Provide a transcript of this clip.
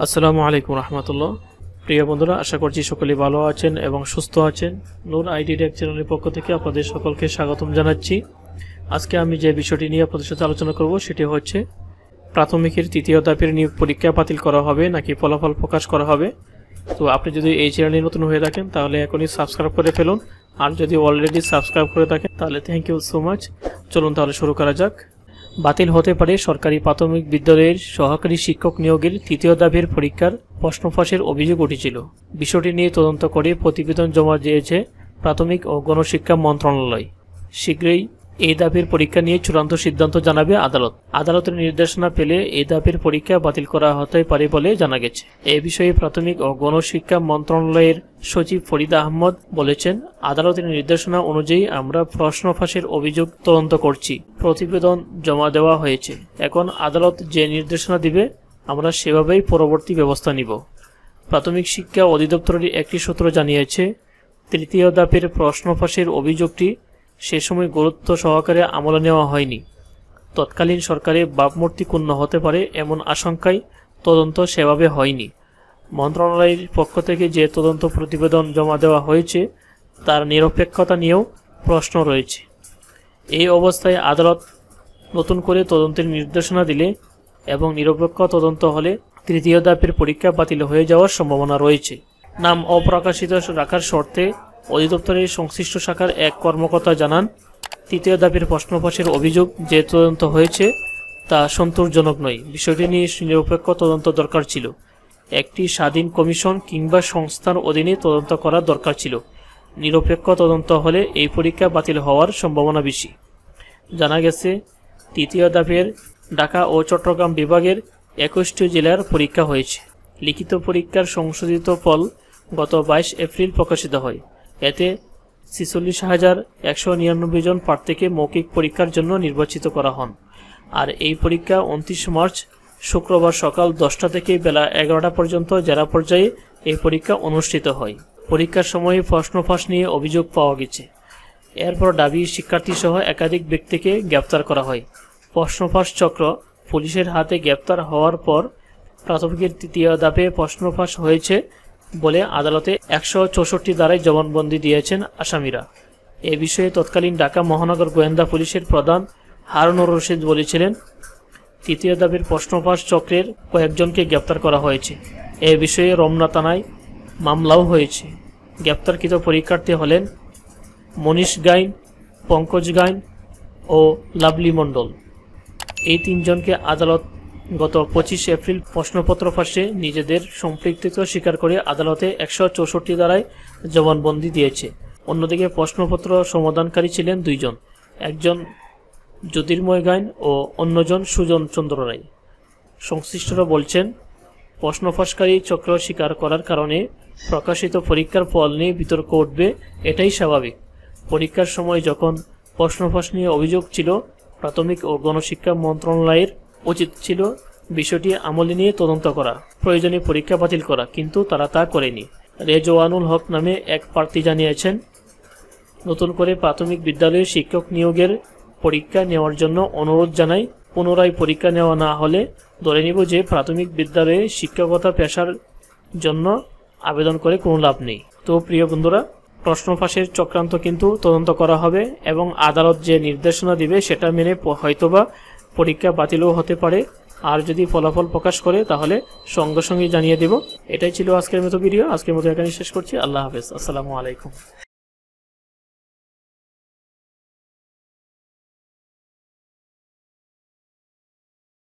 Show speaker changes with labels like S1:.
S1: আসসালামু আলাইকুম রহমতুল্লাহ। প্রিয় বন্ধুরা, আশা করছি সকলেই ভালো আছেন এবং সুস্থ আছেন। নূর আইডি টেক চ্যানেলের পক্ষ থেকে আপনাদের সকলকে স্বাগতম জানাচ্ছি। আজকে আমি যে বিষয়টি নিয়ে আপনাদের সাথে আলোচনা করব সেটি হচ্ছে প্রাথমিকের তৃতীয় ধাপের নিয়োগ পরীক্ষা বাতিল করা হবে নাকি ফলাফল প্রকাশ করা হবে। তো আপনি যদি এই চ্যানেলে নতুন হয়ে থাকেন তাহলে এখনই সাবস্ক্রাইব করে ফেলুন, আর যদি অলরেডি সাবস্ক্রাইব করে থাকেন তাহলে থ্যাংক ইউ সো মাচ। চলুন তাহলে শুরু করা যাক। বাতিল হতে পারে সরকারি প্রাথমিক বিদ্যালয়ের সহকারী শিক্ষক নিয়োগের তৃতীয় ধাপের পরীক্ষার প্রশ্ন ফাঁসের অভিযোগ উঠেছিল। বিষয়টি নিয়ে তদন্ত করে প্রতিবেদন জমা দিয়েছে প্রাথমিক ও গণশিক্ষা মন্ত্রণালয়। শীঘ্রই এই ধাপের পরীক্ষা নিয়ে চূড়ান্ত সিদ্ধান্ত জানাবে আদালত। আদালতের নির্দেশনা পেলে এই ধাপের পরীক্ষা বাতিল করা হতে পারে বলে জানা গেছে। এ বিষয়ে প্রাথমিক ও গণশিক্ষা মন্ত্রণালয়ের সচিব ফরিদা আহমদ বলেছেন, আদালতের নির্দেশনা অনুযায়ী আমরা প্রশ্ন ফাঁসের অভিযোগ তদন্ত করছি। প্রতিবেদন জমা দেওয়া হয়েছে। এখন আদালত যে নির্দেশনা দিবে আমরা সেভাবেই পরবর্তী ব্যবস্থা নিব। প্রাথমিক শিক্ষা অধিদপ্তরের একটি সূত্র জানিয়েছে, তৃতীয় ধাপের প্রশ্ন ফাঁসের অভিযোগটি সে সময় গুরুত্ব সহকারে আমলে নেওয়া হয়নি। তৎকালীন সরকারের ভাবমূর্তি ক্ষুণ্ণ হতে পারে এমন আশঙ্কায় তদন্ত সেভাবে হয়নি। মন্ত্রণালয়ের পক্ষ থেকে যে তদন্ত প্রতিবেদন জমা দেওয়া হয়েছে তার নিরপেক্ষতা নিয়েও প্রশ্ন রয়েছে। এই অবস্থায় আদালত নতুন করে তদন্তের নির্দেশনা দিলে এবং নিরপেক্ষ তদন্ত হলে তৃতীয় ধাপের পরীক্ষা বাতিল হয়ে যাওয়ার সম্ভাবনা রয়েছে। নাম অপ্রকাশিত রাখার শর্তে অধিদপ্তরের সংশ্লিষ্ট শাখার এক কর্মকর্তা জানান, তৃতীয় ধাপের প্রশ্ন ফাঁসের অভিযোগ যে তদন্ত হয়েছে তা সন্তোষজনক নয়। বিষয়টি নিয়ে নিরপেক্ষ তদন্ত দরকার ছিল। একটি স্বাধীন কমিশন কিংবা সংস্থার অধীনে তদন্ত করা দরকার ছিল। নিরপেক্ষ তদন্ত হলে এই পরীক্ষা বাতিল হওয়ার সম্ভাবনা বেশি। জানা গেছে, তৃতীয় ধাপের ঢাকা ও চট্টগ্রাম বিভাগের 21টি জেলার পরীক্ষা হয়েছে। লিখিত পরীক্ষার সংশোধিত ফল গত 22 এপ্রিল প্রকাশিত হয়। এতে 46,199 জন প্রার্থীকে মৌখিক পরীক্ষার জন্য নির্বাচিত করা হন। আর এই পরীক্ষা 29 মার্চ শুক্রবার সকাল 10টা থেকে বেলা 11টা পর্যন্ত জেলা পর্যায়ে এই পরীক্ষা অনুষ্ঠিত হয়। পরীক্ষার সময়ে প্রশ্ন ফাঁস নিয়ে অভিযোগ পাওয়া গেছে। এরপর দাবি শিক্ষার্থীসহ একাধিক ব্যক্তিকে গ্রেপ্তার করা হয়। প্রশ্ন ফাঁস চক্র পুলিশের হাতে গ্রেপ্তার হওয়ার পর প্রাথমিকের তৃতীয় ধাপে প্রশ্ন ফাঁস হয়েছে বলে আদালতে 164 ধারায় জবানবন্দি দিয়েছেন আসামিরা। এ বিষয়ে তৎকালীন ঢাকা মহানগর গোয়েন্দা পুলিশের প্রধান হারুনুর রশিদ বলেছিলেন, তৃতীয় ধাপের প্রশ্ন ফাঁস চক্রের কয়েকজনকে গ্রেপ্তার করা হয়েছে। এ বিষয়ে রমনা থানায় মামলাও হয়েছে। গ্রেপ্তারকৃত পরীক্ষার্থী হলেন মনীষ গাইন, পঙ্কজ গাইন ও লাভলি মণ্ডল। এই তিনজনকে আদালত গত 25 এপ্রিল প্রশ্নপত্র ফাঁসে নিজেদের সম্পৃক্ততা স্বীকার করে আদালতে 164 ধারায় জবানবন্দি দিয়েছে। অন্যদিকে প্রশ্নপত্র সমাধানকারী ছিলেন দুইজন, একজন জ্যোতির্ময় গাইন ও অন্যজন সুজন চন্দ্র রায়। সংশ্লিষ্টরা বলছেন, প্রশ্ন ফাঁসকারী চক্র স্বীকার করার কারণে প্রকাশিত পরীক্ষার ফল নিয়ে বিতর্ক উঠবে, এটাই স্বাভাবিক। পরীক্ষার সময় যখন প্রশ্ন ফাঁস নিয়ে অভিযোগ ছিল, প্রাথমিক ও গণশিক্ষা মন্ত্রণালয়ের উচিত ছিল বিষয়টি আমলে নিয়ে তদন্ত করা, প্রয়োজনে পরীক্ষা বাতিল করা, কিন্তু তারা তা করেনি। রেজওয়ানুল হক নামে এক প্রার্থী জানিয়েছেন, নতুন করে প্রাথমিক বিদ্যালয়ে শিক্ষক নিয়োগের পরীক্ষা নেওয়ার জন্য অনুরোধ জানাই। পুনরায় পরীক্ষা নেওয়া না হলে ধরে নিব যে প্রাথমিক বিদ্যালয়ে শিক্ষকতা পেশার জন্য আবেদন করে কোনো লাভ নেই। তো প্রিয় বন্ধুরা, প্রশ্ন ফাঁসের চক্রান্ত কিন্তু তদন্ত করা হবে এবং আদালত যে নির্দেশনা দিবে সেটা মেনে হয়তোবা পরীক্ষা বাতিলও হতে পারে। আর যদি ফলাফল প্রকাশ করে তাহলে সঙ্গে সঙ্গে জানিয়ে দেব। এটাই ছিল আজকের মতো ভিডিও। আজকের মতো এখানে শেষ করছি। আল্লাহ হাফেজ। আসসালামু আলাইকুম।